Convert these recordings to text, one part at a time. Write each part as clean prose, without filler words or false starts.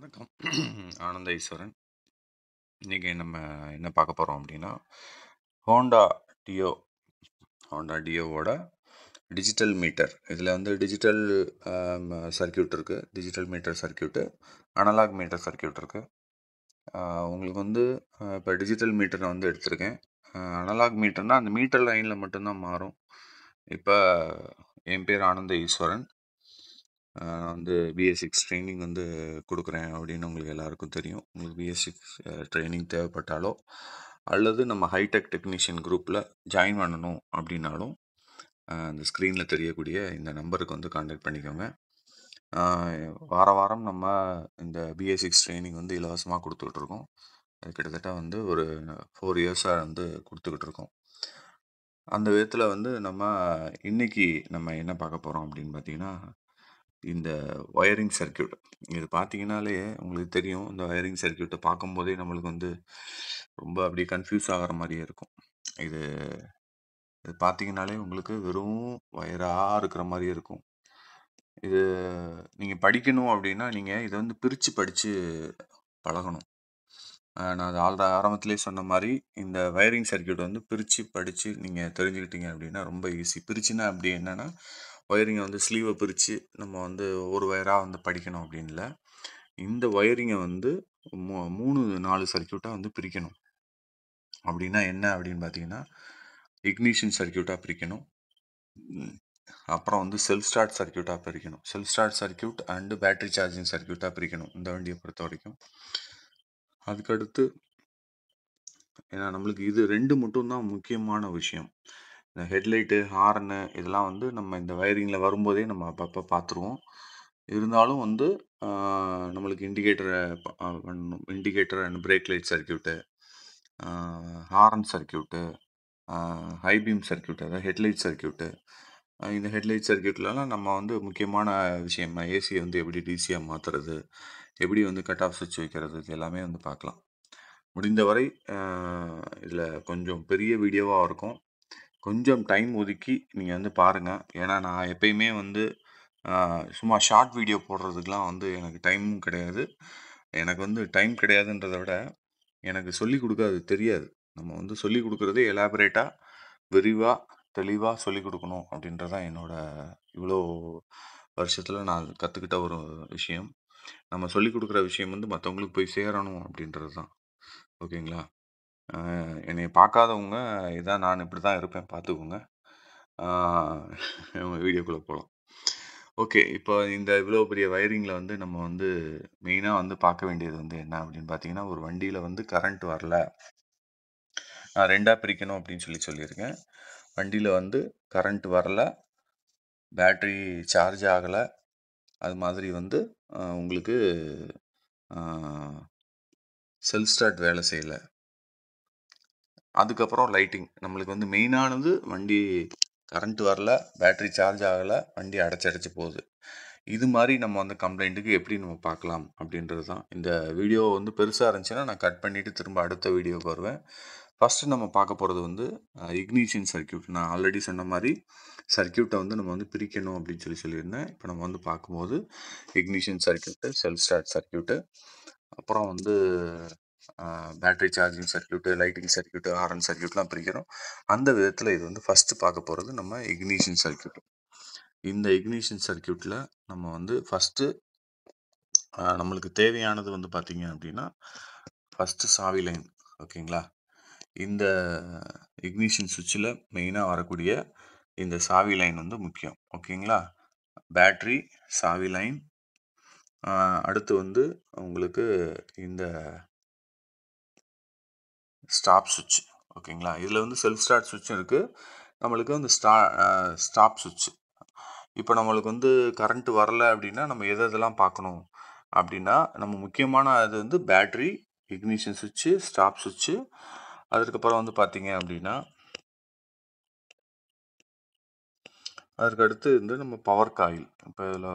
வணக்கம். ஆனந்த ஈஸ்வரன். இன்னைக்கு நம்ம என்ன பார்க்க போகிறோம் அப்படின்னா ஹோண்டா டியோ டியோவோட டிஜிட்டல் மீட்டர். இதில் வந்து டிஜிட்டல் சர்க்கியூட் இருக்குது, digital meter circuit, analog meter circuit இருக்குது. உங்களுக்கு வந்து இப்போ டிஜிட்டல் மீட்டரை வந்து எடுத்திருக்கேன். அனலாக் மீட்டர்னால் அந்த மீட்டர் லைனில் மட்டும்தான் மாறும். இப்போ என் பேர் ஆனந்த ஈஸ்வரன். நான் வந்து BS6 ட்ரைனிங் வந்து கொடுக்குறேன் அப்படின்னு உங்களுக்கு எல்லாருக்கும் தெரியும். உங்களுக்கு BS6 ட்ரைனிங் தேவைப்பட்டாலோ அல்லது நம்ம ஹைடெக் டெக்னீஷியன் குரூப்பில் ஜாயின் பண்ணணும் அப்படின்னாலும் அந்த ஸ்க்ரீனில் தெரியக்கூடிய இந்த நம்பருக்கு வந்து கான்டாக்ட் பண்ணிக்கோங்க. வார வாரம் நம்ம இந்த BS6 ட்ரைனிங் வந்து இலவசமாக கொடுத்துக்கிட்ருக்கோம். அது கிட்டத்தட்ட வந்து ஒரு 4 இயர்ஸாக வந்து கொடுத்துக்கிட்டு இருக்கோம். அந்த விதத்தில் வந்து நம்ம இன்னைக்கு நம்ம என்ன பார்க்க போகிறோம் அப்படின்னு பார்த்தீங்கன்னா, இந்த ஒயரிங் சர்க்கியூட். இது பார்த்தீங்கன்னாலே உங்களுக்கு தெரியும். இந்த ஒயரிங் சர்க்கியூட்டை பார்க்கும்போதே நம்மளுக்கு வந்து ரொம்ப அப்படியே கன்ஃபியூஸ் ஆகிற மாதிரியே இருக்கும். இது இது பார்த்தீங்கன்னாலே உங்களுக்கு வெறும் ஒயராக இருக்கிற மாதிரியே இருக்கும். இது நீங்கள் படிக்கணும் அப்படின்னா நீங்கள் இதை வந்து பிரித்து படித்து பழகணும். நான் அது ஆரம்பத்திலே சொன்ன மாதிரி இந்த வயரிங் சர்க்கியூட் வந்து பிரித்து படித்து நீங்கள் தெரிஞ்சுக்கிட்டீங்க அப்படின்னா ரொம்ப ஈஸி. பிரிச்சுன்னா அப்படி என்னென்னா, ஒயரிங்கை வந்து ஸ்லீவை பிரித்து நம்ம வந்து ஒரு ஒயராக வந்து படிக்கணும் அப்படின்னு இல்லை. இந்த ஒயரிங்கை வந்து 3-4 சர்க்கியூட்டாக வந்து பிரிக்கணும். அப்படின்னா என்ன அப்படின்னு பார்த்தீங்கன்னா, இக்னிஷன் சர்க்கியூட்டாக பிரிக்கணும். அப்புறம் வந்து செல்ஃப் ஸ்டார்ட் சர்க்கியூட்டாக பிரிக்கணும். Self start circuit and battery charging சர்க்கியூட்டாக பிரிக்கணும் இந்த வண்டியை பொறுத்த வரைக்கும். அதுக்கடுத்து ஏன்னா நம்மளுக்கு இது 2 மட்டும்தான் முக்கியமான விஷயம். இந்த ஹெட்லைட்டு, ஹார்னு இதெல்லாம் வந்து நம்ம இந்த வயரிங்கில் வரும்போதே நம்ம அப்பப்போ பார்த்துருவோம். இருந்தாலும் வந்து நம்மளுக்கு இண்டிகேட்டரை பண்ணணும். Indicator and brake light circuit, horn circuit, high beam circuit, அதாவது ஹெட்லைட் சர்க்கியூட்டு. இந்த ஹெட்லைட் சர்க்கியூட்லலாம் நம்ம வந்து முக்கியமான விஷயம் ஏசியை வந்து எப்படி டிசியாக மாற்றுறது, எப்படி வந்து கட் ஆஃப் சுவிட்ச் வைக்கிறது, இது எல்லாமே வந்து பார்க்கலாம். முடிந்தவரை இதில் கொஞ்சம் பெரிய வீடியோவாக இருக்கும். கொஞ்சம் டைம் ஒதுக்கி நீங்கள் வந்து பாருங்கள். ஏன்னா நான் எப்பயுமே வந்து சும்மா ஷார்ட் வீடியோ போடுறதுக்கெலாம் வந்து எனக்கு டைமும் கிடையாது. எனக்கு வந்து டைம் கிடையாதுன்றதை விட எனக்கு சொல்லிக் கொடுக்க அது தெரியாது. நம்ம வந்து சொல்லிக் கொடுக்குறதே எலாபரேட்டாக, விரிவாக, தெளிவாக சொல்லிக் கொடுக்கணும் அப்படின்றதான் இவ்வளோ வருஷத்தில் நான் கற்றுக்கிட்ட ஒரு விஷயம். நம்ம சொல்லிக் கொடுக்குற விஷயம் வந்து மற்றவங்களுக்கு போய் சேரணும் அப்படின்றது தான். ஓகேங்களா? என்னை பார்க்காதவங்க இதான், நான் இப்படி தான் இருப்பேன், பார்த்துக்கோங்க. வீடியோக்குள்ளே போகலாம். ஓகே, இப்போ இந்த இவ்வளோ பெரிய வயரிங்கில் வந்து நம்ம வந்து மெயினாக வந்து பார்க்க வேண்டியது வந்து என்ன அப்படின்னு பார்த்தீங்கன்னா, ஒரு வண்டியில் வந்து கரண்ட் வரல, நான் 2ஆக பிரிக்கணும் அப்படின்னு சொல்லியிருக்கேன். வண்டியில் வந்து கரண்ட் வரல, பேட்ரி சார்ஜ் ஆகலை, அது மாதிரி வந்து உங்களுக்கு செல்ஃப் ஸ்டார்ட் வேலை செய்யலை. அதுக்கப்புறம் லைட்டிங். நம்மளுக்கு வந்து மெயினானது வண்டி கரண்ட் வரல, பேட்ரி சார்ஜ் ஆகலை, வண்டி அடைச்சி போகுது. இது மாதிரி நம்ம வந்து கம்ப்ளைண்ட்டுக்கு எப்படி நம்ம பார்க்கலாம் அப்படின்றது தான். இந்த வீடியோ வந்து பெருசாக இருந்துச்சுன்னா நான் கட் பண்ணிவிட்டு திரும்ப அடுத்த வீடியோக்கு வருவேன். ஃபஸ்ட்டு நம்ம பார்க்க போகிறது வந்து இக்னிஷன் சர்க்கியூட். நான் ஆல்ரெடி சொன்ன மாதிரி சர்க்கியூட்டை வந்து நம்ம வந்து பிரிக்கணும் அப்படின்னு சொல்லியிருந்தேன். இப்போ நம்ம வந்து பார்க்கும்போது ignition circuit, self start circuit, அப்புறம் வந்து battery charging circuit, lighting circuit, horn சர்க்கியூட்லாம் பிரிக்கிறோம். அந்த விதத்தில் இது வந்து ஃபஸ்ட்டு பார்க்க போகிறது நம்ம இக்னிஷன் சர்க்கியூட். இந்த இக்னிஷன் சர்க்கியூட்டில் நம்ம வந்து ஃபஸ்ட்டு நம்மளுக்கு தேவையானது வந்து பார்த்திங்க அப்படின்னா, ஃபஸ்ட்டு சாவி லைன். ஓகேங்களா? இந்த இக்னிஷன் சுவிட்சில் மெயினாக வரக்கூடிய இந்த சாவி லைன் வந்து முக்கியம். ஓகேங்களா? பேட்ரி, சாவி லைன், அடுத்து வந்து உங்களுக்கு இந்த ஸ்டாப் சுவிட்ச். ஓகேங்களா? இதில் வந்து செல்ஃப் ஸ்டார்ட் சுவிட்சும் இருக்குது, நம்மளுக்கு வந்து ஸ்டாப் சுவிட்ச். இப்போ நம்மளுக்கு வந்து கரண்ட் வரல அப்படின்னா நம்ம எதெல்லாம் பார்க்கணும் அப்படின்னா, நம்ம முக்கியமான அது வந்து பேட்ரி, இக்னிஷன் சுவிட்சு, ஸ்டாப் சுவிட்சு, அதுக்கப்புறம் வந்து பார்த்தீங்க அப்படின்னா அதுக்கடுத்து வந்து நம்ம பவர் காயில். இப்போ இதில்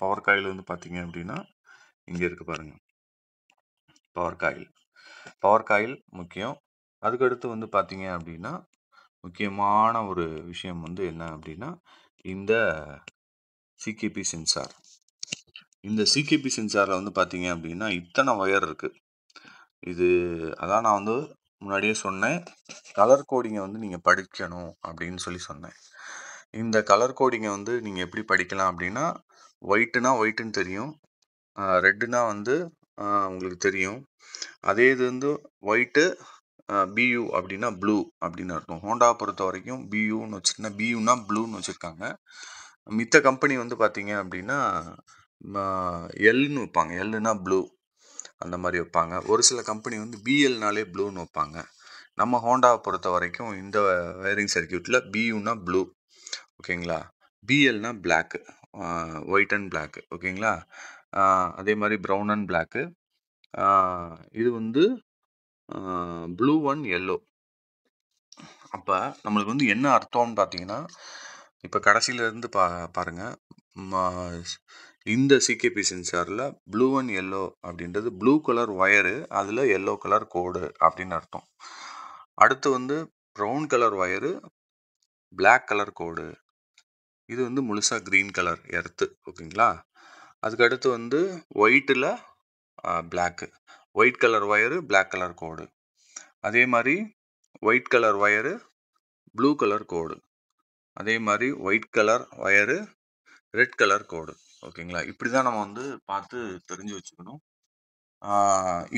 பவர் காயில் வந்து பார்த்தீங்க அப்படின்னா இங்கே இருக்குது பாருங்கள், பவர் காயில். பவர் காயில் முக்கியம். அதுக்கடுத்து வந்து பார்த்தீங்க அப்படின்னா முக்கியமான ஒரு விஷயம் வந்து என்ன அப்படின்னா இந்த சிகேபி சென்சார். இந்த சிகேபி சென்சாரில் வந்து பார்த்தீங்க அப்படின்னா இத்தனை ஒயர் இருக்குது. இது அதான் நான் வந்து முன்னாடியே சொன்னேன், கலர் கோடிங்கை வந்து நீங்கள் படிக்கணும் அப்படின்னு சொன்னேன். இந்த கலர் கோடிங்கை வந்து நீங்கள் எப்படி படிக்கலாம் அப்படின்னா, ஒயிட்டுனா ஒயிட்டுன்னு தெரியும், ரெட்டுனா வந்து உங்களுக்கு தெரியும். அதே இது வந்து ஒயிட்டு பியூ அப்படின்னா ப்ளூ அப்படின்னு அர்த்தம். ஹோண்டாவை பொறுத்த வரைக்கும் பியூன்னு வச்சுருந்தா பியூனா ப்ளூன்னு வச்சுருக்காங்க. மித்த கம்பெனி வந்து பார்த்தீங்க அப்படின்னா எல்னு வைப்பாங்க. எல்லுனா ப்ளூ அந்த மாதிரி வைப்பாங்க. ஒரு சில கம்பெனி வந்து பிஎல்னாலே ப்ளூன்னு வைப்பாங்க. நம்ம ஹோண்டாவை பொறுத்த வரைக்கும் இந்த வயரிங் சர்க்கியூட்டில் பியூனா ப்ளூ, ஓகேங்களா, பிஎல்னா பிளாக்கு, ஒயிட் அண்ட் பிளாக்கு, ஓகேங்களா, அதே மாதிரி ப்ரௌன் அண்ட் பிளாக்கு, இது வந்து ப்ளூ அண்ட் எல்லோ. அப்போ நம்மளுக்கு வந்து என்ன அர்த்தம்னு பார்த்தீங்கன்னா, இப்போ கடைசியிலேருந்து பாருங்கள், இந்த சிகேபி சென்சாரில் ப்ளூ அண்ட் எல்லோ அப்படின்றது ப்ளூ கலர் ஒயரு, அதில் எல்லோ கலர் கோடு அப்படின்னு அர்த்தம். அடுத்து வந்து brown colour wire, black colour கோடு, இது வந்து முழுசாக க்ரீன் கலர் எர்த்து, ஓகேங்களா. அதுக்கு அடுத்து வந்து ஒயிட்டில் black, white colour wire, black colour கோடு, அதே மாதிரி white colour wire, blue colour கோடு, அதே மாதிரி white colour wire, red colour கோடு, ஓகேங்களா. இப்படி தான் நம்ம வந்து பார்த்து தெரிஞ்சு வச்சுக்கணும்.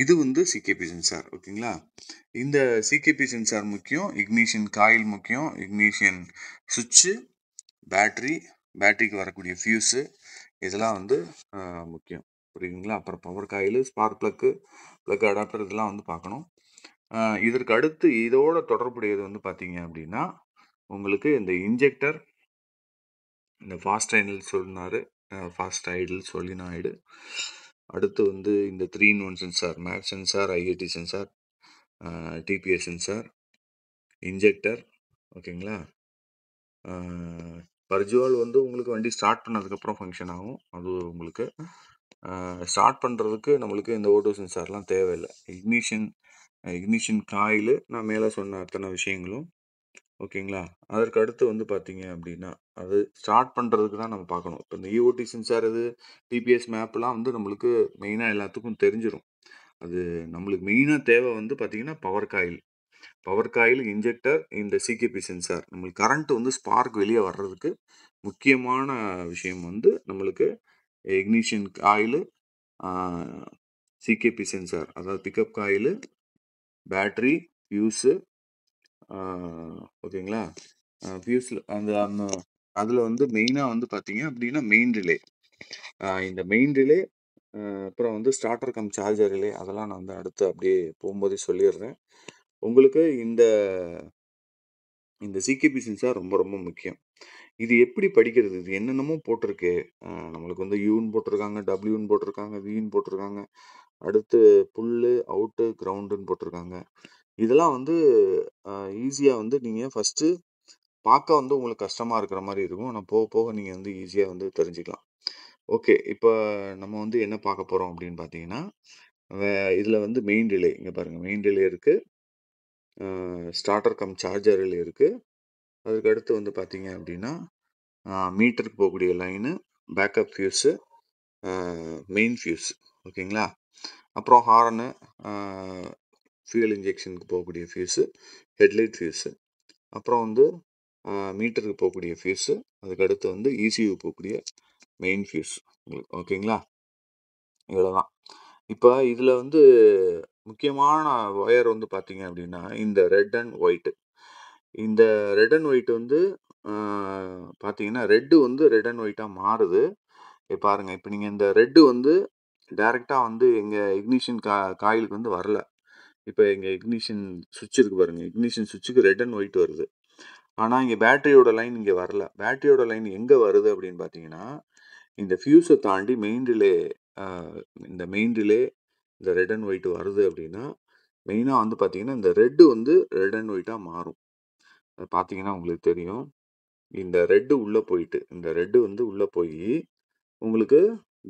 இது வந்து சிகேபி சென்சார், ஓகேங்களா. இந்த சிகேபி சென்சார் முக்கியம், இக்னிஷன் காயில் முக்கியம், இக்னிஷன் சுவிட்சு, பேட்டரிக்கு வரக்கூடிய ஃபியூஸு, இதெல்லாம் வந்து முக்கியம், புரியுதுங்களா. அப்புறம் power coil, spark plug adapter, இதெல்லாம் வந்து பார்க்கணும். இதற்கு அடுத்து இதோட தொடர்புடையது வந்து பார்த்தீங்க அப்படின்னா, உங்களுக்கு இந்த இன்ஜெக்டர், இந்த ஃபாஸ்ட் ஐடில் சொன்னார், ஃபாஸ்ட் ஐடில் சொலினாய்டு, அடுத்து வந்து இந்த 3-in-1 sensor, map sensor, IAT sensor, TPS sensor, injector, ஓகேங்களா. பர்ஜுவல் வந்து உங்களுக்கு வண்டி ஸ்டார்ட் பண்ணதுக்கப்புறம் ஃபங்க்ஷன் ஆகும். அது உங்களுக்கு ஸ்டார்ட் பண்ணுறதுக்கு நம்மளுக்கு இந்த ஓட்டோ சென்சார்லாம் தேவையில்லை. இக்னிஷன் காயில், நான் மேலே சொன்ன அத்தனை விஷயங்களும், ஓகேங்களா. அதற்கு அடுத்து வந்து பார்த்தீங்க அப்படின்னா, அது ஸ்டார்ட் பண்ணுறதுக்கு தான் நம்ம பார்க்கணும். இப்போ இந்த இஓடி சென்சார், இது டிபிஎஸ் மேப்லாம் வந்து நம்மளுக்கு மெயினாக எல்லாத்துக்கும் தெரிஞ்சிடும். அது நம்மளுக்கு மெயினாக தேவை வந்து பார்த்தீங்கன்னா பவர் காயில், இன்ஜெக்டர், இந்த சிகேபி சென்சார். நம்மளுக்கு கரண்ட் வந்து ஸ்பார்க் வெளியே வர்றதுக்கு முக்கியமான விஷயம் வந்து நம்மளுக்கு இக்னிஷன் காயில், சிகேபி சென்சார், அதாவது பிக்கப் காயில், பேட்ரி, ஃபியூஸு, ஓகேங்களா. ஃபியூஸில் அந்த அதில் வந்து மெயினாக வந்து பார்த்தீங்க அப்படின்னா மெயின் ரிலே, இந்த மெயின் ரிலே, அப்புறம் வந்து ஸ்டார்டர் கம் சார்ஜர் ரிலே, அதெல்லாம் நான் வந்து அடுத்து அப்படியே போகும்போதே சொல்லிடுறேன் உங்களுக்கு. இந்த சிகேபி சென்சார் ரொம்ப ரொம்ப முக்கியம். இது எப்படி படிக்கிறது? இது என்னென்னமோ போட்டிருக்கு. நம்மளுக்கு வந்து யூன்னு போட்டிருக்காங்க, டபிள்யூன்னு போட்டிருக்காங்க, வின்னு போட்டிருக்காங்க, அடுத்து புல்லு, அவுட்டு, கிரவுண்டுன்னு போட்டிருக்காங்க. இதெல்லாம் வந்து ஈஸியாக வந்து நீங்கள் ஃபஸ்ட்டு பார்க்க வந்து உங்களுக்கு கஷ்டமாக இருக்கிற மாதிரி இருக்கும். ஆனால் போக போக நீங்கள் வந்து ஈஸியாக வந்து தெரிஞ்சுக்கலாம். ஓகே, இப்போ நம்ம வந்து என்ன பார்க்க போகிறோம் அப்படின்னு பார்த்தீங்கன்னா, இதில் வந்து மெயின் ரிலே, இங்கே பாருங்கள், மெயின் ரிலே இருக்குது, ஸ்டார்டர் கம் சார்ஜர் ரிலே இருக்குது, அதுக்கு அடுத்து வந்து பார்த்தீங்க அப்படின்னா மீட்டருக்கு போகக்கூடிய line, backup fuse, main fuse, ஓகேங்களா. அப்புறம் ஹார்னு, ஃபியூல் இன்ஜெக்ஷனுக்கு போகக்கூடிய ஃபியூஸு, ஹெட்லைட் ஃபியூஸு, அப்புறம் வந்து மீட்டருக்கு போகக்கூடிய ஃபியூஸு, அதுக்கு அடுத்து வந்து இசியூ போகக்கூடிய மெயின் ஃபியூஸ், ஓகேங்களா. இவ்வளோதான். இப்போ இதில் வந்து முக்கியமான ஒயர் வந்து பார்த்தீங்க அப்படின்னா இந்த ரெட் அண்ட் ஒயிட்டு. இந்த ரெட் அண்ட் ஒயிட் வந்து பார்த்தீங்கன்னா ரெட்டு வந்து ரெட் அண்ட் ஒயிட்டாக மாறுது. பாருங்கள், இப்போ நீங்கள் இந்த ரெட்டு வந்து டைரெக்டாக வந்து எங்கள் இக்னிஷன் காயிலுக்கு வந்து வரல. இப்போ எங்கள் இக்னிஷன் சுவிட்ச் இருக்குது பாருங்கள், இக்னிஷன் சுவிட்சுக்கு ரெட் அண்ட் ஒயிட் வருது. ஆனால் இங்கே பேட்டரியோட லைன் இங்கே வரல. பேட்டரியோட லைன் எங்கே வருது அப்படின்னு பார்த்தீங்கன்னா, இந்த ஃபியூஸை தாண்டி மெயின் ரிலே, இந்த மெயின் ரிலே, இந்த ரெட் அண்ட் ஒயிட் வருது அப்படின்னா மெயினாக வந்து பார்த்தீங்கன்னா இந்த ரெட்டு வந்து ரெட் அண்ட் ஒயிட்டாக மாறும். அது பார்த்தீங்கன்னா உங்களுக்கு தெரியும். இந்த ரெட்டு உள்ளே போயிட்டு, இந்த ரெட்டு வந்து உள்ளே போய் உங்களுக்கு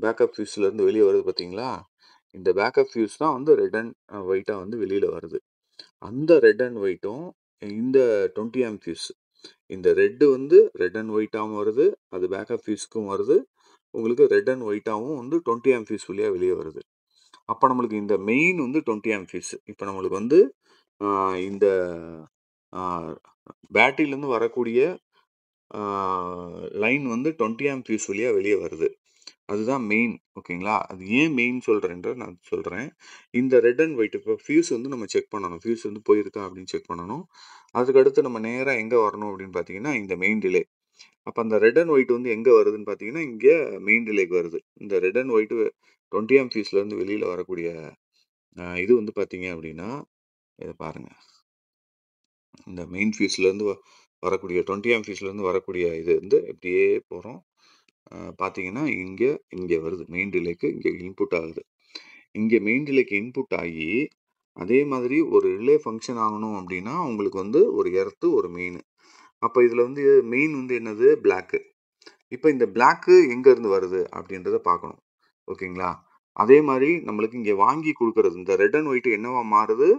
பேக்கப் ஃபியூஸ்லேருந்து வெளியே வருது பார்த்தீங்களா. இந்த பேக்கப் ஃபியூஸ் தான் வந்து ரெட் அண்ட் ஒயிட்டாக வந்து வெளியில் வருது. அந்த ரெட் அண்ட் ஒயிட்டும் இந்த 20 ஆம்ப் ஃபியூஸ், இந்த ரெட்டு வந்து ரெட் அண்ட் ஒயிட்டாகவும் வருது, அது பேக்கப் ஃபியூஸ்க்கும் வருது, உங்களுக்கு ரெட் அண்ட் ஒயிட்டாகவும் வந்து 20 ஆம்ப் ஃபியூஸ் வழியாக வெளியே வருது. அப்போ நம்மளுக்கு இந்த மெயின் வந்து 20 ஆம்ப் ஃபியூஸ். இப்போ நம்மளுக்கு வந்து இந்த பேட்டரியிலேருந்து வரக்கூடிய லைன் வந்து 20 ஆம்ப் ஃபியூஸ் வழியாக வெளியே வருது. அதுதான் மெயின். ஓகேங்களா? அது ஏன் மெயின் சொல்கிறேன்றத நான் சொல்கிறேன். இந்த ரெட் அண்ட் ஒயிட் இப்போ ஃபியூஸ் வந்து நம்ம செக் பண்ணணும். ஃபியூஸ் வந்து போயிருக்கா அப்படின்னு செக் பண்ணணும். அதுக்கடுத்து நம்ம நேராக எங்கே வரணும் அப்படின்னு பார்த்தீங்கன்னா இந்த மெயின் ரிலே. அப்போ அந்த ரெட் அண்ட் ஒயிட் வந்து எங்கே வருதுன்னு பார்த்தீங்கன்னா இங்கே மெயின் ரிலேக்கு வருது. இந்த ரெட் அண்ட் ஒயிட் 20 ஆம்ப் ஃபியூஸ்லேருந்து வெளியில் வரக்கூடிய இது வந்து பார்த்தீங்க அப்படின்னா இதை பாருங்கள். இந்த மெயின் ஃபியூஸ்லேருந்து வரக்கூடிய 20 ஆம்ப் ஃபியூஸ்லேருந்து வரக்கூடிய இது வந்து இப்படியே போகிறோம். பார்த்தீங்கன்னா இங்கே வருது மெயின் ரிலேக்கு. இங்கே இன்புட் ஆகுது. இங்கே மெயின் ரிலேக்கு இன்புட் ஆகி அதே மாதிரி ஒரு ரிலே ஃபங்க்ஷன் ஆகணும் அப்படின்னா உங்களுக்கு வந்து ஒரு எர்த்து ஒரு மெயின். அப்போ இதில் வந்து மெயின் வந்து என்னது பிளாக்கு. இப்போ இந்த பிளாக்கு எங்கேருந்து வருது அப்படின்றத பார்க்கணும். ஓகேங்களா? அதே மாதிரி நம்மளுக்கு இங்கே வாங்கி கொடுக்கறது இந்த ரெட் அண்ட் ஒயிட் என்னவா மாறுது,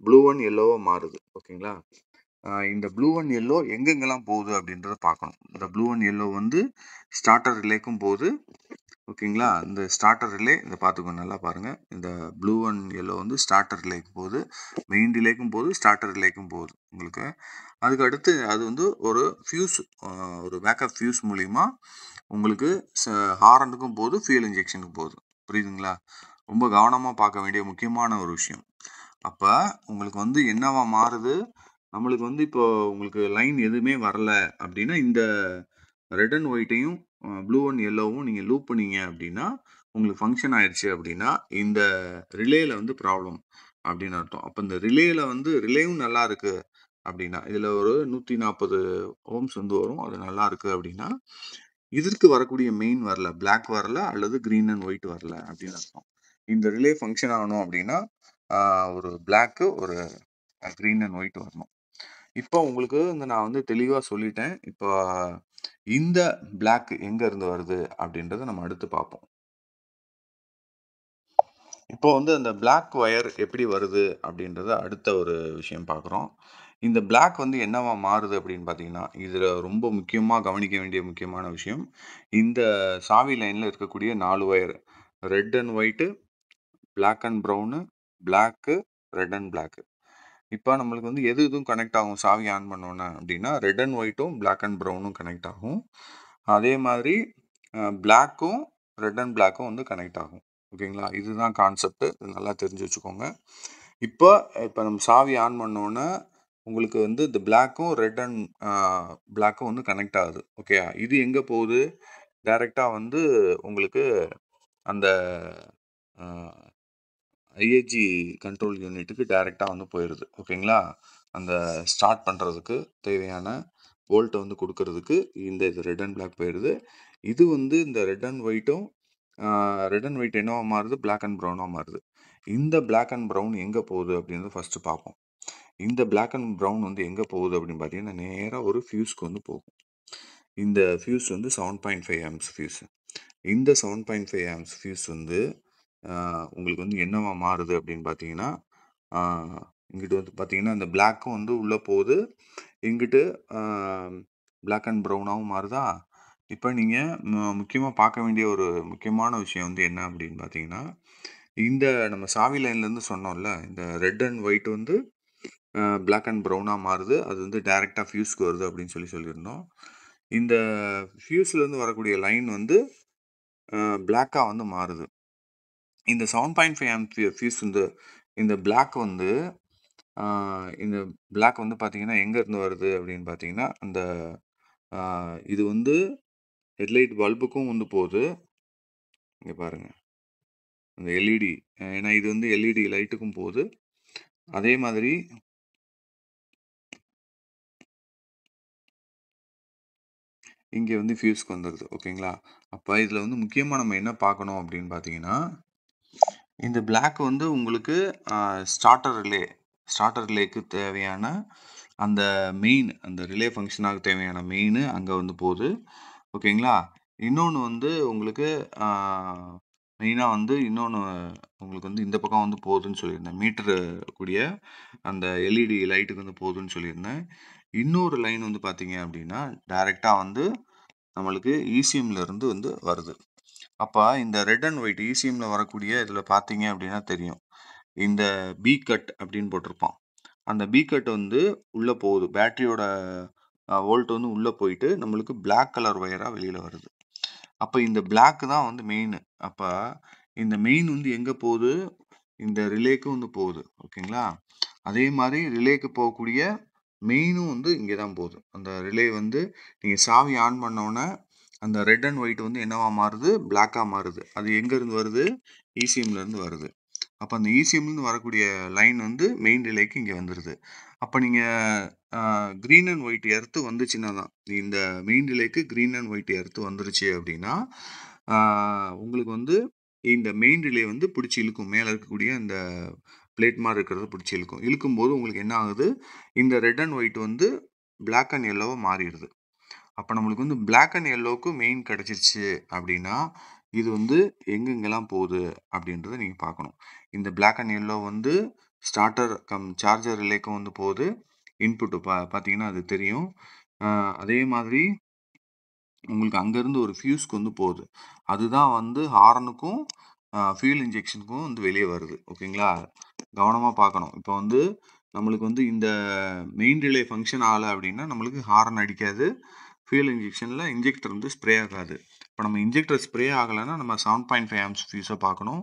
ப்ளூ அண்ட் எல்லோவாக மாறுது. ஓகேங்களா? இந்த ப்ளூ அண்ட் எல்லோ எங்கெங்கெல்லாம் போகுது அப்படின்றத பார்க்கணும். இந்த ப்ளூ அண்ட் எல்லோ வந்து ஸ்டார்டர் ரிலேக்கும் போகுது. ஓகேங்களா? இந்த ஸ்டார்டர் ரிலே இதை பார்த்துக்கோங்க, நல்லா பாருங்கள். இந்த ப்ளூ அண்ட் எல்லோ வந்து ஸ்டார்டர் ரிலேக்கு போகுது, மெயின் ரிலேக்கும் போகுது, ஸ்டார்டர் ரிலேக்கும் போகுது உங்களுக்கு. அதுக்கு அடுத்து அது வந்து ஒரு ஃபியூஸ், ஒரு பேக்கப் ஃபியூஸ் மூலிமா உங்களுக்கு ஹாரனுக்கும் போகுது, ஃபியூல் இன்ஜெக்ஷனுக்கும் போகுது. புரியுதுங்களா? ரொம்ப கவனமாக பார்க்க வேண்டிய முக்கியமான ஒரு விஷயம். அப்போ உங்களுக்கு வந்து என்னவா மாறுது, நம்மளுக்கு வந்து இப்போ உங்களுக்கு லைன் எதுவுமே வரல அப்படின்னா இந்த ரெட் அண்ட் ஒயிட்டையும் ப்ளூ அண்ட் எல்லோவும் நீங்கள் லூப் பண்ணீங்க அப்படின்னா உங்களுக்கு ஃபங்க்ஷன் ஆயிடுச்சு அப்படின்னா இந்த ரிலேயில் வந்து ப்ராப்ளம் அப்படின்னு அர்த்தம். அப்போ இந்த ரிலேயில் வந்து ரிலேவும் நல்லா இருக்கு அப்படின்னா இதில் ஒரு 140 ஓம்ஸ் வந்து வரும், அது நல்லா இருக்கு அப்படின்னா இதற்கு வரக்கூடிய மெயின் வரல, பிளாக் வரல அல்லது கிரீன் அண்ட் ஒயிட் வரல அப்படின்னு அர்த்தம். இந்த ரிலே ஃபங்க்ஷன் ஆகணும் அப்படின்னா ஒரு பிளாக்கு ஒரு கிரீன் அண்ட் ஒயிட் வரணும். இப்போ உங்களுக்கு நான் வந்து தெளிவாக சொல்லிட்டேன். இப்போ இந்த பிளாக் எங்க இருந்து வருது அப்படின்றத நம்ம அடுத்து பார்ப்போம். இப்போ வந்து அந்த பிளாக் ஒயர் எப்படி வருது அப்படின்றத அடுத்த ஒரு விஷயம் பார்க்குறோம். இந்த பிளாக் வந்து என்னவா மாறுது அப்படின்னு பார்த்தீங்கன்னா இதில் ரொம்ப முக்கியமாக கவனிக்க வேண்டிய முக்கியமான விஷயம், இந்த சாவி லைனில் இருக்கக்கூடிய 4 wire red and white, black and brown, black, red and black. இப்போ நம்மளுக்கு வந்து எதுவும் கனெக்ட் ஆகும் சாவி ஆன் பண்ணோன்னே அப்படின்னா ரெட் அண்ட் ஒயிட்டும் பிளாக் அண்ட் ப்ரௌனும் கனெக்ட் ஆகும். அதே மாதிரி பிளாக்கும் ரெட் அண்ட் பிளாக்கும் வந்து கனெக்ட் ஆகும். ஓகேங்களா? இதுதான் கான்செப்ட். நல்லா தெரிஞ்சு வச்சுக்கோங்க. இப்போ நம்ம சாவி ஆன் பண்ணோன்னே உங்களுக்கு வந்து இந்த பிளாக்கும் ரெட் அண்ட் பிளாக்கும் வந்து கனெக்ட் ஆகுது. ஓகே, இது எங்கே போகுது, டைரெக்டாக வந்து உங்களுக்கு அந்த ஐஏஜி கண்ட்ரோல் யூனிட்டுக்கு டைரெக்டாக வந்து போயிடுது. ஓகேங்களா? அந்த ஸ்டார்ட் பண்ணுறதுக்கு தேவையான வோல்ட்டை வந்து கொடுக்கறதுக்கு இந்த இது ரெட் அண்ட் பிளாக் போயிடுது. இது வந்து இந்த ரெட் அண்ட் ஒயிட்டும் ரெட் அண்ட் ஒயிட் என்னவா மாறுது, பிளாக் அண்ட் ப்ரௌனாக மாறுது. இந்த பிளாக் அண்ட் ப்ரௌன் எங்கே போகுது அப்படின்றது ஃபஸ்ட்டு பார்ப்போம். இந்த பிளாக் அண்ட் ப்ரௌன் வந்து எங்கே போகுது அப்படின்னு பார்த்தீங்கன்னா நேராக ஒரு ஃபியூஸ்க்கு வந்து போகும். இந்த ஃபியூஸ் வந்து 7.5 ஆம்ப்ஸ் ஃபியூஸ். இந்த 7.5 ஆம்ப்ஸ் ஃபியூஸ் வந்து உங்களுக்கு வந்து என்னவா மாறுது அப்படின்னு பார்த்தீங்கன்னா இங்கிட்டு வந்து பார்த்தீங்கன்னா இந்த பிளாக்கும் வந்து உள்ளே போகுது, இங்கிட்டு பிளாக் அண்ட் ப்ரௌனாகவும் மாறுதா. இப்போ நீங்கள் முக்கியமாக பார்க்க வேண்டிய ஒரு முக்கியமான விஷயம் வந்து என்ன அப்படின்னு பார்த்தீங்கன்னா இந்த நம்ம சாவி லைன்லேருந்து சொன்னோம்ல, இந்த ரெட் அண்ட் ஒயிட் வந்து பிளாக் அண்ட் ப்ரௌனாக மாறுது, அது வந்து டைரெக்டாக ஃபியூஸ்க்கு வருது அப்படின்னு சொல்லியிருந்தோம். இந்த ஃபியூஸ்லேருந்து வரக்கூடிய லைன் வந்து பிளாக்காக வந்து மாறுது. இந்த 7.5 ஆம்ப் ஃபியூஸ் வந்து இந்த பிளாக் வந்து இந்த பிளாக் வந்து பார்த்தீங்கன்னா எங்கேருந்து வருது அப்படின்னு பார்த்தீங்கன்னா அந்த இது வந்து ஹெட்லைட் பல்புக்கும் வந்து போகுது. இங்கே பாருங்கள், அந்த எல்இடி, ஏன்னா இது வந்து எல்இடி லைட்டுக்கும் போகுது. அதே மாதிரி இங்கே வந்து ஃபியூஸ்க்கு வந்துடுது. ஓகேங்களா? அப்போ இதில் வந்து முக்கியமாக நம்ம என்ன பார்க்கணும் அப்படின்னு பார்த்தீங்கன்னா இந்த பிளாக் வந்து உங்களுக்கு ஸ்டார்டர் ரிலேக்கு தேவையான அந்த மெயின், அந்த ரிலே ஃபங்க்ஷனாக தேவையான மெயின் அங்கே வந்து போகுது. ஓகேங்களா? இன்னொன்று வந்து உங்களுக்கு மெயினாக வந்து இன்னொன்று உங்களுக்கு வந்து இந்த பக்கம் வந்து போகுதுன்னு சொல்லியிருந்தேன். மீட்டரு கூடிய அந்த எல்இடி லைட்டுக்கு வந்து போகுதுன்னு சொல்லியிருந்தேன். இன்னொரு லைன் வந்து பார்த்தீங்க அப்படின்னா டைரெக்டாக வந்து நம்மளுக்கு இசிஎம்லேருந்து வந்து வருது. அப்போ இந்த ரெட் அண்ட் ஒயிட் இசிஎம்ல வரக்கூடிய இதில் பார்த்தீங்க அப்படின்னா தெரியும். இந்த பி கட் அப்படின்னு போட்டிருப்பான். அந்த பி கட் வந்து உள்ளே போகுது. பேட்டரியோட வோல்ட் வந்து உள்ளே போயிட்டு நம்மளுக்கு பிளாக் கலர் ஒயராக வெளியில் வருது. அப்போ இந்த பிளாக் தான் வந்து மெயின். அப்போ இந்த மெயின் வந்து எங்கே போகுது? இந்த ரிலேக்கு வந்து போகுது. ஓகேங்களா? அதே மாதிரி ரிலேக்கு போகக்கூடிய மெயினும் வந்து இங்கே தான் போகுது. அந்த ரிலே வந்து நீங்கள் சாவி ஆன் பண்ணோன்னே அந்த ரெட் அண்ட் ஒயிட் வந்து என்னவா மாறுது? பிளாக்காக மாறுது. அது எங்கேருந்து வருது? இசிஎம்லேருந்து வருது. அப்போ அந்த இசிஎம்லேருந்து வரக்கூடிய லைன் வந்து மெயின் ரிலேக்கு இங்கே வந்துடுது. அப்போ நீங்கள் க்ரீன் அண்ட் ஒயிட் எர்த்து வந்துச்சுன்னா தான், இந்த மெயின் ரிலேக்கு க்ரீன் அண்ட் ஒயிட் எர்த்து வந்துருச்சு அப்படின்னா உங்களுக்கு வந்து இந்த மெயின் ரிலே வந்து பிடிச்சி இழுக்கும். மேலே இருக்கக்கூடிய இந்த பிளேட் மாதிரி இருக்கிறத பிடிச்சி இழுக்கும். இழுக்கும்போது உங்களுக்கு என்ன ஆகுது? இந்த ரெட் அண்ட் ஒயிட் வந்து பிளாக் அண்ட் எல்லோவாக மாறிடுது. அப்போ நம்மளுக்கு வந்து பிளாக் அண்ட் எல்லோவுக்கு மெயின் கிடச்சிருச்சு அப்படின்னா இது வந்து எங்கெங்கெல்லாம் போகுது அப்படின்றத நீங்கள் பார்க்கணும். இந்த பிளாக் அண்ட் எல்லோ வந்து ஸ்டார்டர் சார்ஜர் ரிலேக்கும் வந்து போகுது. இன்புட்டு பார்த்தீங்கன்னா அது தெரியும். அதே மாதிரி உங்களுக்கு அங்கேருந்து ஒரு ஃபியூஸ்க்கு வந்து போகுது. அதுதான் வந்து ஹாரனுக்கும் ஃபியூல் இன்ஜெக்ஷனுக்கும் வந்து வெளியே வருது. ஓகேங்களா? கவனமாக பார்க்கணும். இப்போ வந்து நம்மளுக்கு வந்து இந்த மெயின் ரிலே ஃபங்க்ஷன் ஆகலை அப்படின்னா நம்மளுக்கு ஹாரன் அடிக்காது. ஃபியூல் இன்ஜெக்ஷனில் இன்ஜெக்டர் வந்து ஸ்ப்ரே ஆகாது. இப்போ நம்ம இன்ஜெக்டர் ஸ்ப்ரே ஆகலைன்னா நம்ம 7.5 ஆம்ஸ் ஃபியூஸை பார்க்கணும்.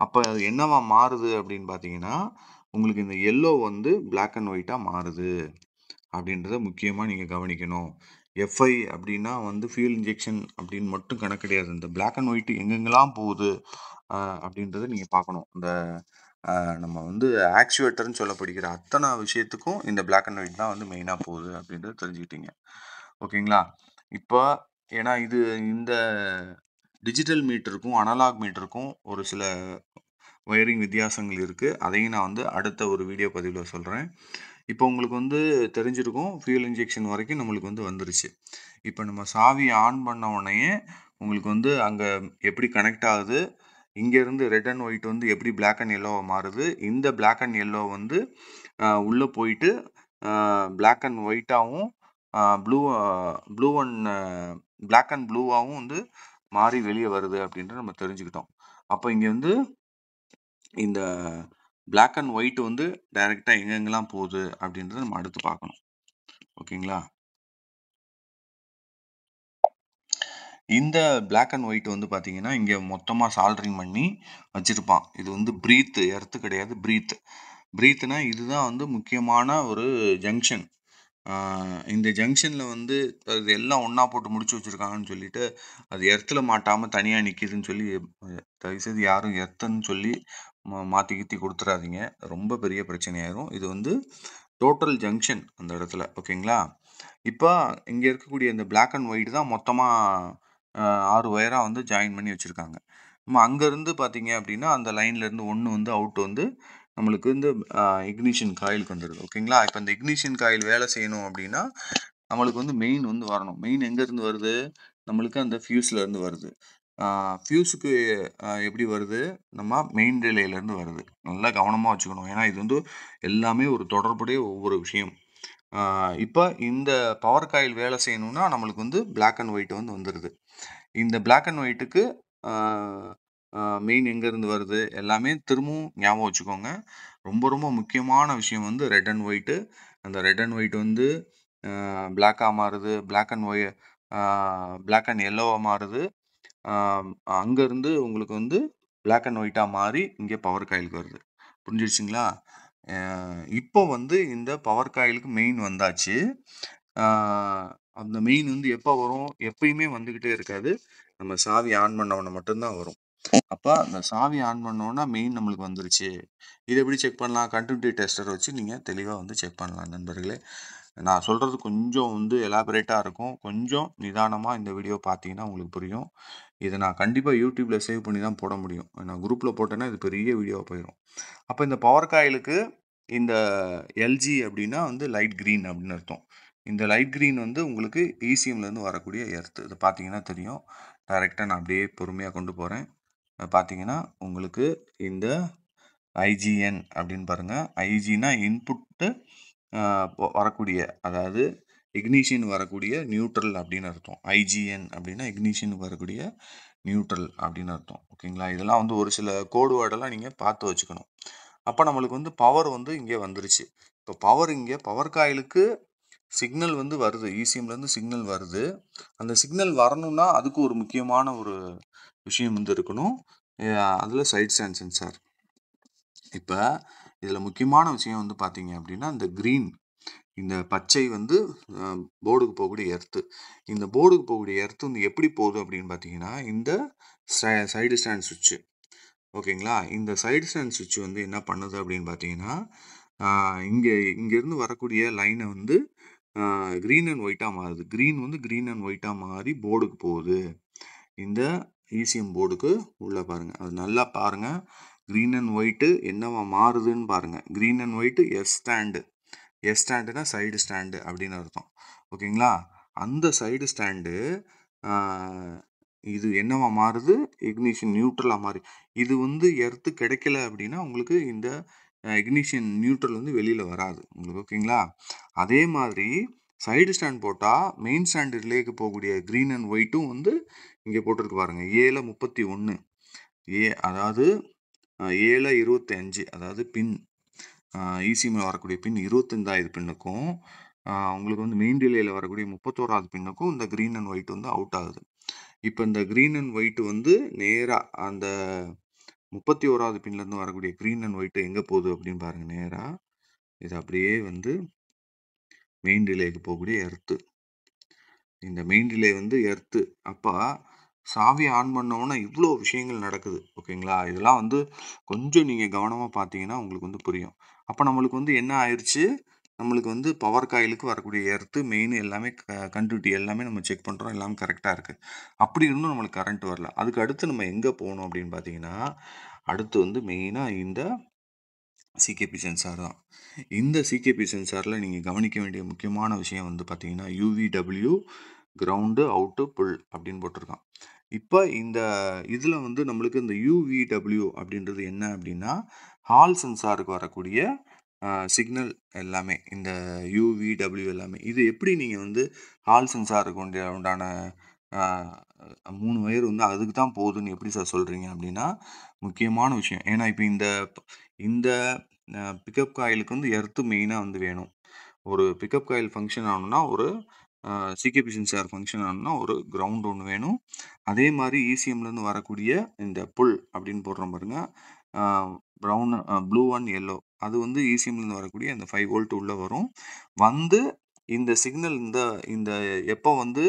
அப்போ அது என்னவா மாறுது அப்படின்னு பார்த்தீங்கன்னா உங்களுக்கு இந்த எல்லோ வந்து பிளாக் அண்ட் ஒயிட்டாக மாறுது அப்படின்றத முக்கியமாக நீங்கள் கவனிக்கணும். எஃப்ஐ அப்படின்னா வந்து ஃபியூல் இன்ஜெக்ஷன் அப்படின்னு மட்டும் கணக்கு கிடையாது. இந்த பிளாக் அண்ட் ஒயிட் எங்கெங்கெல்லாம் போகுது அப்படின்றத நீங்கள் பார்க்கணும். இந்த நம்ம வந்து ஆக்சுவேட்டர்னு சொல்லப்படுகிற அத்தனை விஷயத்துக்கும் இந்த பிளாக் அண்ட் ஒயிட் தான் வந்து மெயினாக போகுது அப்படின்றத தெரிஞ்சுக்கிட்டீங்க. ஓகேங்களா? இப்போ ஏன்னா இந்த டிஜிட்டல் மீட்டருக்கும் அனலாக் மீட்டருக்கும் ஒரு சில ஒயரிங் வித்தியாசங்கள் இருக்குது. அதையும் நான் வந்து அடுத்த ஒரு வீடியோ பதிவில் சொல்கிறேன். இப்போ உங்களுக்கு வந்து தெரிஞ்சிருக்கும் ஃபியூல் இன்ஜெக்ஷன் வரைக்கும் நம்மளுக்கு வந்து வந்துருச்சு. இப்போ நம்ம சாவி ஆன் பண்ண உடனேயே உங்களுக்கு வந்து அங்கே எப்படி கனெக்ட் ஆகுது, இங்கேருந்து ரெட் அண்ட் ஒயிட் வந்து எப்படி பிளாக் அண்ட் எல்லோவாக மாறுது, இந்த பிளாக் அண்ட் எல்லோ வந்து உள்ளே போயிட்டு பிளாக் அண்ட் ஒயிட்டாகவும் ப்ளூ அண்ட் பிளாக் அண்ட் ப்ளூவாகவும் வந்து மாறி வெளியே வருது அப்படின்றத நம்ம தெரிஞ்சுக்கிட்டோம். அப்போ இங்கே வந்து இந்த பிளாக் அண்ட் ஒயிட் வந்து டைரெக்டாக எங்கெங்கெல்லாம் போகுது அப்படின்றத நம்ம அடுத்து பார்க்கணும். ஓகேங்களா? இந்த பிளாக் அண்ட் ஒயிட் வந்து பார்த்தீங்கன்னா இங்கே மொத்தமாக சால்ட்ரிங் பண்ணி வச்சுருப்பான். இது வந்து ப்ரீத் எர்த்து கிடையாது, ப்ரீத்னா இதுதான் வந்து முக்கியமான ஒரு ஜங்ஷன். இந்த ஜங்ஷனில் வந்து அது எல்லாம் ஒன்றா போட்டு முடிச்சு வச்சுருக்காங்கன்னு சொல்லிட்டு அது எர்த்தில் மாட்டாமல் தனியாக நிற்கிதுன்னு சொல்லி தயவுசெய்து யாரும் எர்த்துன்னு சொல்லி மாற்றி கீத்தி கொடுத்துடாதீங்க. ரொம்ப பெரிய பிரச்சனையாயிரும். இது வந்து டோட்டல் ஜங்ஷன் அந்த இடத்துல. ஓகேங்களா? இப்போ இங்கே இருக்கக்கூடிய இந்த பிளாக் அண்ட் ஒயிட் தான் மொத்தமாக 6 ஒயராக வந்து ஜாயின் பண்ணி வச்சுருக்காங்க. நம்ம அங்கேருந்து பார்த்தீங்க அப்படின்னா அந்த லைன்லேருந்து ஒன்று வந்து அவுட் வந்து நம்மளுக்கு வந்து இக்னிஷன் காயிலுக்கு வந்துடுது. ஓகேங்களா? இப்போ இந்த இக்னிஷன் காயில் வேலை செய்யணும் அப்படின்னா நம்மளுக்கு வந்து மெயின் வந்து வரணும். மெயின் எங்கேருந்து வருது? நம்மளுக்கு அந்த ஃபியூஸ்லேருந்து வருது. ஃபியூஸுக்கு எப்படி வருது? நம்ம மெயின் ரிலேலேருந்து வருது. நல்லா கவனமாக வச்சுக்கணும். ஏன்னா இது வந்து எல்லாமே ஒரு தொடர்புடைய ஒவ்வொரு விஷயம். இப்போ இந்த பவர் காயில் வேலை செய்யணும்னா நம்மளுக்கு வந்து பிளாக் அண்ட் ஒயிட் வந்து வந்துடுது. இந்த பிளாக் அண்ட் ஒயிட்டுக்கு மெயின் எங்கேருந்து வருது எல்லாமே திரும்பவும் ஞாபகம் வச்சுக்கோங்க. ரொம்ப ரொம்ப முக்கியமான விஷயம் வந்து ரெட் அண்ட் ஒயிட்டு. அந்த ரெட் அண்ட் ஒயிட் வந்து பிளாக்காக மாறுது, பிளாக் அண்ட் எல்லோவாக மாறுது. அங்கேருந்து உங்களுக்கு வந்து பிளாக் அண்ட் ஒயிட்டாக மாறி இங்கே பவர் காயிலுக்கு வருது. புரிஞ்சிருச்சுங்களா? இப்போ வந்து இந்த பவர் காயிலுக்கு மெயின் வந்தாச்சு. அந்த மெயின் வந்து எப்போ வரும்? எப்பயுமே வந்துக்கிட்டே இருக்காது. நம்ம சாவி ஆன் பண்ணவொன்னே மட்டும்தான் வரும். அப்போ அந்த சாவி ஆன் பண்ணோன்னா மெயின் நம்மளுக்கு வந்துருச்சு. இதை எப்படி செக் பண்ணலாம்? கண்டினியூட்டி டெஸ்டர் வச்சு நீங்கள் தெளிவாக வந்து செக் பண்ணலாம் நண்பர்களே. நான் சொல்கிறது கொஞ்சம் வந்து எலாபரேட்டாக இருக்கும். கொஞ்சம் நிதானமாக இந்த வீடியோ பார்த்தீங்கன்னா உங்களுக்கு புரியும். இதை நான் கண்டிப்பாக யூடியூப்பில் சேவ் பண்ணி தான் போட முடியும். நான் குரூப்பில் போட்டேன்னா இது பெரிய வீடியோவாக போயிடும். அப்போ இந்த பவர் காயிலுக்கு இந்த எல்ஜி அப்படின்னா வந்து லைட் க்ரீன் அப்படின்னு அர்த்தம். இந்த லைட் க்ரீன் வந்து உங்களுக்கு இசிஎம்லேருந்து வரக்கூடிய எர்த்து. இது பார்த்தீங்கன்னா தெரியும். டைரெக்டாக நான் அப்படியே பொறுமையாக கொண்டு போகிறேன். பார்த்தீங்கன்னா உங்களுக்கு இந்த ஐஜிஎன் அப்படின்னு பாருங்கள். ஐஜினா இன்புட்டு வரக்கூடிய, அதாவது இக்னிஷன் வரக்கூடிய நியூட்ரல் அப்படின்னு அர்த்தம். ஐஜிஎன் அப்படின்னா இக்னிஷனுக்கு வரக்கூடிய நியூட்ரல் அப்படின்னு அர்த்தம். ஓகேங்களா? இதெல்லாம் வந்து ஒரு சில கோடு வேர்டெல்லாம் நீங்கள் பார்த்து வச்சுக்கணும். அப்போ நம்மளுக்கு வந்து பவர் வந்து இங்கே வந்துருச்சு. இப்போ பவர் இங்கே பவர் காயிலுக்கு சிக்னல் வந்து வருது, இசிஎம்லேருந்து சிக்னல் வருது. அந்த சிக்னல் வரணும்னா அதுக்கு ஒரு முக்கியமான ஒரு விஷயம் வந்து இருக்கணும். அதில் சைட் ஸ்டாண்ட் சென்சார். இப்போ இதில் முக்கியமான விஷயம் வந்து பார்த்தீங்க அப்படின்னா இந்த க்ரீன், இந்த பச்சை வந்து போர்டுக்கு போகக்கூடிய எர்த்து. இந்த போர்டுக்கு போகக்கூடிய எர்த்து வந்து எப்படி போகுது அப்படின்னு பார்த்தீங்கன்னா இந்த சைடு ஸ்டாண்ட் சுவிட்சு. ஓகேங்களா? இந்த சைடு ஸ்டாண்ட் சுவிட்ச் வந்து என்ன பண்ணுது அப்படின்னு பார்த்தீங்கன்னா இங்கேருந்து வரக்கூடிய லைனை வந்து க்ரீன் அண்ட் ஒயிட்டாக மாறுது. க்ரீன் வந்து க்ரீன் அண்ட் ஒயிட்டாக மாறி போர்டுக்கு போகுது. இந்த இசிஎம் போர்டுக்கு உள்ளே பாருங்கள், அது நல்லா பாருங்கள். க்ரீன் அண்ட் ஒயிட்டு என்னவா மாறுதுன்னு பாருங்கள். Green and white S stand. S ஸ்டாண்டுனா சைடு ஸ்டாண்டு அப்படின்னு அர்த்தம். ஓகேங்களா? அந்த சைடு ஸ்டாண்டு இது என்னவா மாறுது? இக்னிஷன் நியூட்ரலாக மாறி. இது வந்து எர்த்து கிடைக்கல அப்படின்னா உங்களுக்கு இந்த இக்னிஷன் நியூட்ரல் வந்து வெளியில் வராது உங்களுக்கு. ஓகேங்களா? அதே மாதிரி சைடு ஸ்டாண்ட் போட்டால் மெயின் ஸ்டாண்டு ரிலேக்கு போகக்கூடிய க்ரீன் அண்ட் ஒயிட்டும் வந்து இங்கே போட்டிருக்கு பாருங்கள். 731 அதாவது 725 அதாவது பின் இசிஎம்மில் வரக்கூடிய பின் 25வது பின்னுக்கும் உங்களுக்கு வந்து மெயின் ரிலேயில் வரக்கூடிய 31வது பின்னுக்கும் இந்த க்ரீன் அண்ட் ஒயிட் வந்து அவுட் ஆகுது. இப்போ இந்த க்ரீன் அண்ட் ஒயிட் வந்து நேராக அந்த 31வது பின்லேருந்து வரக்கூடிய க்ரீன் அண்ட் ஒயிட் எங்கே போகுது அப்படின்னு பாருங்கள். நேராக இது அப்படியே வந்து மெயின் ரிலேக்கு போகக்கூடிய எர்த்து. இந்த மெயின் ரிலே வந்து எர்த்து. அப்போ சாவி ஆன் பண்ணோன்னா இவ்வளோ விஷயங்கள் நடக்குது. ஓகேங்களா? இதெல்லாம் வந்து கொஞ்சம் நீங்கள் கவனமாக பார்த்தீங்கன்னா உங்களுக்கு வந்து புரியும். அப்போ நம்மளுக்கு வந்து என்ன ஆயிடுச்சு, நம்மளுக்கு வந்து பவர் காயிலுக்கு வரக்கூடிய எர்த்து மெயின் எல்லாமே கண்டினியூட்டி எல்லாமே நம்ம செக் பண்ணுறோம், எல்லாமே கரெக்டாக இருக்குது. அப்படி இருந்தும் நம்மளுக்கு கரண்ட் வரல. அதுக்கு அடுத்து நம்ம எங்கே போகணும் அப்படின்னு பார்த்தீங்கன்னா அடுத்து வந்து மெயினாக இந்த சிகேபி சென்சார் தான். இந்த சிகேபி சென்சாரில் நீங்கள் கவனிக்க வேண்டிய முக்கியமான விஷயம் வந்து பார்த்தீங்கன்னா யூவிடபிள்யூ கிரவுண்டு அவுட்டு புல் அப்படின்னு போட்டிருக்கான். இப்போ இந்த இதில் வந்து நம்மளுக்கு இந்த யூவிடபிள்யூ அப்படின்றது என்ன அப்படின்னா ஹால் சென்சாருக்கு வரக்கூடிய சிக்னல் எல்லாமே இந்த யூவிடபிள்யூ எல்லாமே. இது எப்படி நீங்கள் வந்து ஹால் சென்சாருக்கு உண்டான 3 வயர் வந்து அதுக்கு தான் போகுதுன்னு எப்படி சார் சொல்கிறீங்க அப்படின்னா முக்கியமான விஷயம். ஏன்னா இப்போ இந்த பிக்கப் காயிலுக்கு வந்து எர்த்து மெயினாக வந்து வேணும். ஒரு பிக்கப் காயில் ஃபங்க்ஷன் ஆகணும்னா ஒரு சிகேபி சென்சார் ஃபங்க்ஷன் ஆகணும்னா ஒரு கிரவுண்ட் ஒன்று வேணும். அதே மாதிரி இசிஎம்லேருந்து வரக்கூடிய இந்த புல் அப்படின்னு போடுறோம் பாருங்க, ப்ரௌன் ப்ளூ அண்ட் எல்லோ, அது வந்து இசிஎம்லேருந்து வரக்கூடிய இந்த 5 வோல்ட் உள்ளே வரும். வந்து இந்த சிக்னல் இந்த எப்போ வந்து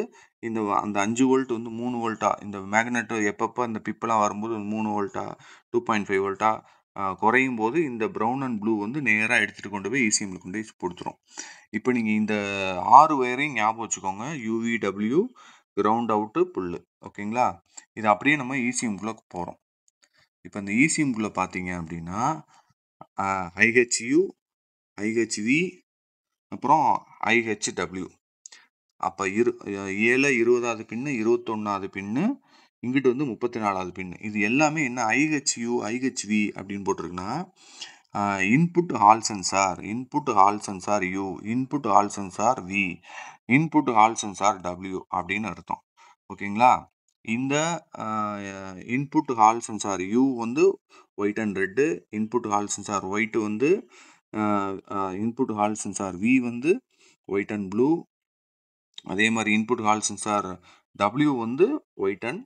அந்த 5 வோல்ட் வந்து 3 வோல்ட்டா இந்த மேக்னெட் எப்பப்போ இந்த பிப்பெல்லாம் வரும்போது 3 வோல்ட்டா 2.5 வோல்ட்டா குறையும் போது இந்த ப்ரௌன் அண்ட் ப்ளூ வந்து நேராக எடுத்துகிட்டு கொண்டு போய் இசிஎம்மில் கொண்டு போய் கொடுத்துரும். இப்போ நீங்கள் இந்த 6 வயரையும் ஞாபகம் வச்சுக்கோங்க. யூவிடபிள்யூ கிரவுண்ட் அவுட்டு புல்லு. ஓகேங்களா? இது அப்படியே நம்ம இசிஎம்குள்ளே போகிறோம். இப்போ இந்த இசிஎம்குள்ளே பார்த்தீங்க அப்படின்னா ஐஹெச்யூ, ஐஹெச்வி, அப்புறம் ஐஹெச்டபிள்யூ. அப்போ 7 20வது பின்னு, 21வது பின்னு, இங்கிட்டு வந்து 34வது பின்னு. இது எல்லாமே என்ன ஐஹெச்யூ ஐஹெச்வி அப்படின்னு போட்டிருக்குன்னா input hall sensor, input hall sensor U, input hall sensor V, input hall sensor W அப்படின்னு அர்த்தம். ஓகேங்களா? இந்த இன்புட் ஹால் சென்சார் யூ வந்து white and red, input hall sensor white வந்து இன்புட் ஹால் சென்சார் வி வந்து white and blue, அதே மாதிரி input hall sensor W வந்து ஒயிட் அண்ட்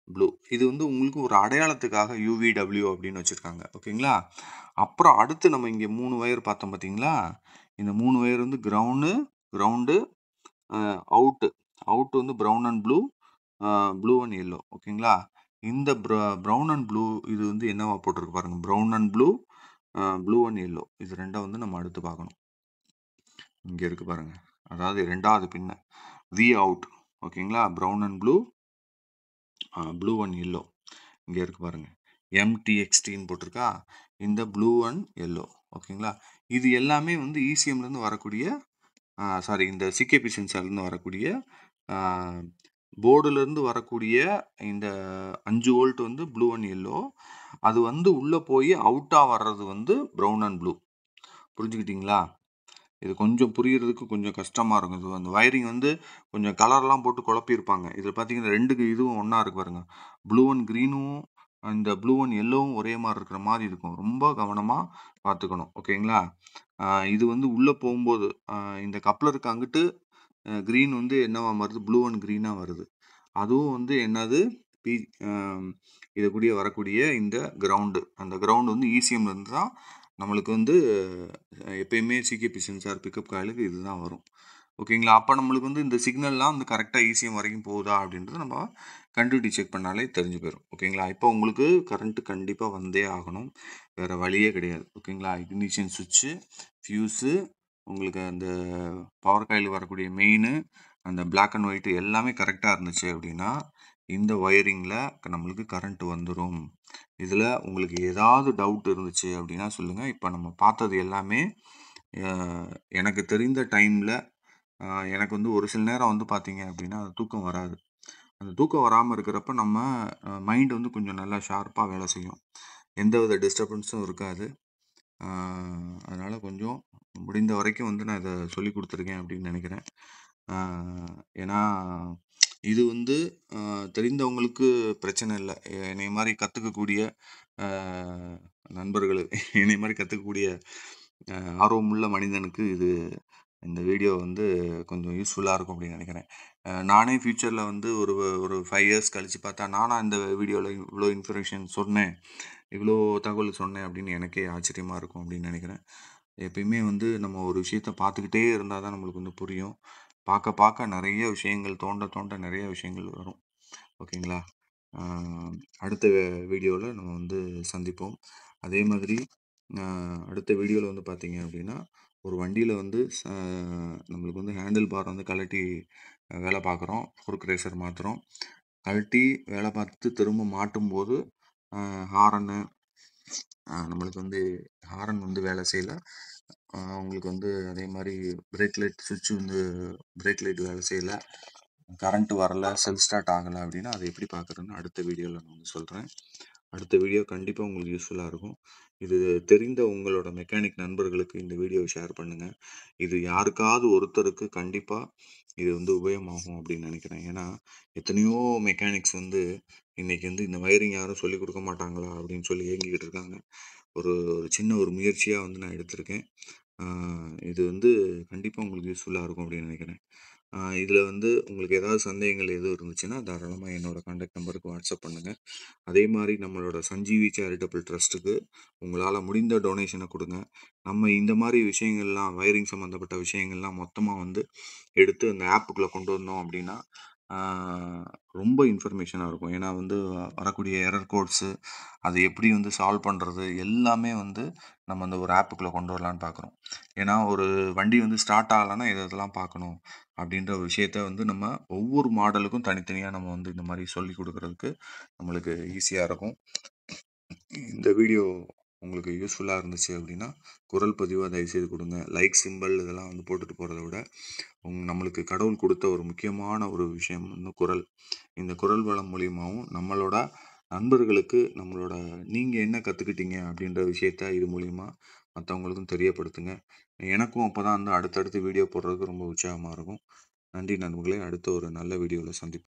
ப்ளூ. இது வந்து உங்களுக்கு ஒரு அடையாளத்துக்காக யூவிடபிள்யூ அப்படின்னு வச்சுருக்காங்க. ஓகேங்களா? அப்புறம் அடுத்து நம்ம இங்கே 3 வயர் பார்த்தோம் பார்த்தீங்களா? இந்த 3 வயர் வந்து கிரவுண்டு அவுட்டு வந்து brown and blue, blue and yellow. ஓகேங்களா? இந்த ப்ரௌன் அண்ட் ப்ளூ இது வந்து என்னவா போட்டிருக்கு பாருங்கள். Brown and blue, blue and yellow, இது ரெண்டை வந்து நம்ம அடுத்து பார்க்கணும். இங்கே இருக்குது பாருங்கள், அதாவது 2வது பின்ன வி அவுட். ஓகேங்களா? Brown and blue, blue and yellow, இங்கே இருக்குது பாருங்கள், எம்டிஎக்ஸ்டின்னு போட்டிருக்கா, இந்த ப்ளூ அண்ட் எல்லோ. ஓகேங்களா? இது எல்லாமே வந்து இசிஎம்லேருந்து வரக்கூடிய இந்த சிகேபி சென்சார்லேருந்து வரக்கூடிய போர்டுலேருந்து வரக்கூடிய இந்த 5 வோல்ட் வந்து ப்ளூ அண்ட் எல்லோ, அது வந்து உள்ளே போய் அவுட்டாக வர்றது வந்து ப்ரௌன் அண்ட் ப்ளூ. புரிஞ்சுக்கிட்டீங்களா? இது கொஞ்சம் புரியறதுக்கு கொஞ்சம் கஷ்டமா இருக்கும். இது அந்த வயரிங் வந்து கொஞ்சம் கலர்லாம் போட்டு குழப்பியிருப்பாங்க. இதில பார்த்தீங்கன்னா 2 இதுவும் ஒண்ணா இருக்கு பாருங்க. ப்ளூ அண்ட் கிரீனும் இந்த ப்ளூ அண்ட் எல்லோவும் ஒரே மாரி இருக்கிற மாரி இருக்கும். ரொம்ப கவனமா பார்த்துக்கணும். ஓகேங்களா? அ இது வந்து உள்ள போம்போது இந்த கப்ளருக்கு அங்கிட்டு கிரீன் வந்து என்னவா மாறுது? ப்ளூ அண்ட் கிரீனா வருது. அதுவும் வந்து என்னது? பி அ இது கூடயே வரக்கூடிய இந்த கிரவுண்டு. அந்த கிரவுண்ட் வந்து ஈசிஎம்ல இருந்து தான் நம்மளுக்கு வந்து எப்பயுமே சிகேபி சென்சார் பிக்கப் காயிலுக்கு இதுதான் வரும். ஓகேங்களா? அப்ப நம்மளுக்கு வந்து இந்த சிக்னல்லாம் வந்து கரெக்ட்டா ஈசிஎம் வரைக்கும் போகுதா? அப்படின்றத நம்ம கண்டினியூட்டி செக் பண்ணாலே தெரிஞ்சு போயிரும். ஓகேங்களா? இப்போ உங்களுக்கு கரண்ட் கண்டிப்பா வந்தே ஆகணும். வேற வழியே கிடையாது. ஓகேங்களா? இக்னிஷன் ஸ்விட்ச்சு, ஃபியூஸு, உங்களுக்கு அந்த பவர் காயில் வரக்கூடிய மெயினு, அந்த பிளாக் அண்ட் ஒயிட் எல்லாமே கரெக்ட்டா இருந்துச்சு அப்படின்னா, இந்த வயரிங்ல நம்மளுக்கு கரண்ட் வந்துரும். இதில உங்களுக்கு ஏதாவது டவுட் இருந்துச்சு அப்படின்னா சொல்லுங்க. இப்ப நம்ம பார்த்தது எல்லாமே அ எனக்கு தெரிந்த டைம்ல எனக்கு வந்து ஒரு சில நேரம் வந்து பார்த்தீங்க அப்படின்னா, தூக்கம் வராது. அந்த தூக்கம் வராம இருக்கிறப்ப நம்ம மைண்ட் வந்து கொஞ்சம் நல்லா ஷார்ப்பா வேலை செய்யும். எந்தவித டிஸ்டர்பன்ஸும் இருக்காது. அ அதனால கொஞ்சம் முடிந்த வரைக்கும் வந்து நான் இத சொல்லிக் குடுத்துருக்கேன் அப்படின்னு நெனைக்கிறேன். அ ஏன்னா, இது வந்து அ தெரிந்தவங்களுக்கு பிரச்சனை இல்ல. என்னைய மாரி கத்துக்கக்கூடிய அ நண்பர்களு என்னைய மாரி கத்துக்கக்கூடிய அ ஆர்வமுள்ள மனிதனுக்கு இது இந்த வீடியோ வந்து கொஞ்சம் யூஸ்ஃபுல்லா இருக்கும் அப்படின்னு நெனைக்கிறேன். நானே ஃப்யூச்சர்ல வந்து ஒரு 5 இயர்ஸ் கழிச்சு பார்த்தா, நானா இந்த வீடியோல இவ்ளோ இன்ஃபர்மேஷன் சொன்னேன், இவ்ளோ தகவல் சொன்னேன் அப்படின்னு எனக்கே ஆச்சரியமா இருக்கும் அப்படின்னு நெனைக்கிறேன். எப்பயுமே வந்து நம்ம ஒரு விஷயத்த பார்த்துக்கிட்டே இருந்தா தான் நம்மளுக்கு வந்து புரியும். பார்க்க பார்க்க நெறைய விஷயங்கள் தோண்ட தோண்ட நெறைய விஷயங்கள் வரும். ஓகேங்களா? ஆ அடுத்த வீடியோல நம்ம வந்து சந்திப்போம். அதே மாதிரி அ அடுத்த வீடியோல வந்து பார்த்தீங்க அப்படின்னா, ஒரு வண்டியில வந்து நம்மளுக்கு வந்து ஹேண்டில் பார் வந்து கழட்டி வேலை பார்க்குறோம். ஃபோர்க் ரேசர் மாத்துறோம். கழட்டி வேலை பார்த்துட்டு திரும்ப மாட்டும்போது, அ ஹாரனு நம்மளுக்கு வந்து ஹாரன் வந்து வேலை செய்யல. உங்களுக்கு வந்து அதே மாரி பிரேக் லைட் ஸ்விட்ச் வந்து பிரேக் லைட் வேலை செய்யல. கரண்ட் வரல, செல்ஃப் ஸ்டார்ட் ஆகல அப்படின்னா, அத எப்படி பார்க்குறதுன்னு அடுத்த வீடியோல நான் வந்து சொல்றேன். அடுத்த வீடியோ கண்டிப்பா உங்களுக்கு யூஸ்ஃபுல்லா இருக்கும். இது தெரிந்த உங்களோட மெக்கானிக் நண்பர்களுக்கு இந்த வீடியோவ ஷேர் பண்ணுங்க. இது யாருக்காவது ஒருத்தருக்கு கண்டிப்பா இது வந்து உபயோகமாகும் அப்படின்னு நினைக்கிறேன். ஏன்னா, எத்தனையோ மெக்கானிக்ஸ் வந்து இன்னைக்கு வந்து இந்த வயரிங் யாரும் சொல்லிக் குடுக்க மாட்டாங்களா அப்படின்னு சொல்லி ஏங்கிக்கிட்டு இருக்காங்க. ஒரு ஒரு சின்ன ஒரு முயற்சியா வந்து நான் எடுத்திருக்கேன். ஆ இது வந்து கண்டிப்பா உங்களுக்கு யூஸ்ஃபுல்லா இருக்கும் அப்படின்னு நினைக்கிறேன். இதில வந்து உங்களுக்கு ஏதாவது சந்தேகங்கள் எதுவும் இருந்துச்சுன்னா, தாராளமா என்னோட கான்டாக்ட் நம்பருக்கு வாட்ஸ்அப் பண்ணுங்க. அதே மாரி நம்மளோட சஞ்சீவி சேரிட்டபிள் ட்ரஸ்ட்டுக்கு உங்களால முடிந்த டொனேஷன குடுங்க. நம்ம இந்த மாரி விஷயங்கள்லாம் வயரிங் சம்மந்தப்பட்ட விஷயங்கள்லாம் மொத்தமா வந்து எடுத்து அந்த ஆப்புக்குள்ள கொண்டு வந்தோம் அப்டின்னா, ஆ ரொம்ப இன்ஃபர்மேஷனா இருக்கும். ஏன்னா வந்து வரக்கூடிய எரர் கோட்ஸு, அது எப்படி வந்து சால்வ் பண்றது, எல்லாமே வந்து நம்ம அந்த ஒரு ஆப்புக்குள்ள கொண்டு வரலான்னு பார்க்குறோம். ஏன்னா ஒரு வண்டி வந்து ஸ்டார்ட் ஆகலன்னா எது எதெல்லாம் பார்க்கணும் அப்படின்ற ஒரு விஷயத்த வந்து நம்ம ஒவ்வொரு மாடலுக்கும் தனித்தனியா நம்ம வந்து இந்த மாரி சொல்லிக் குடுக்குறதுக்கு நம்மளுக்கு ஈஸியா இருக்கும். இந்த வீடியோ உங்களுக்கு யூஸ்ஃபுல்லா இருந்துச்சு அப்படின்னா, குரல் பதிவா தயவுசெய்து குடுங்க. லைக் சிம்பல் இதெல்லாம் வந்து போட்டுட்டு போறத விட, நம்மளுக்கு கடவுள் குடுத்த ஒரு முக்கியமான ஒரு விஷயம் வந்து குரல். இந்த குரல் வளம் மூலியமாவும் நம்மளோட நண்பர்களுக்கு நம்மளோட நீங்க என்ன கத்துக்கிட்டீங்க அப்படின்ற விஷயத்த இது மூலியமா மத்தவங்களுக்கும் தெரியப்படுத்துங்க. எனக்கும் அப்பதான் வந்து அடுத்தடுத்து வீடியோ போடுறதுக்கு ரொம்ப உற்சாகமா இருக்கும். நன்றி நண்பர்களே! அடுத்த ஒரு நல்ல வீடியோல சந்திப்போம்.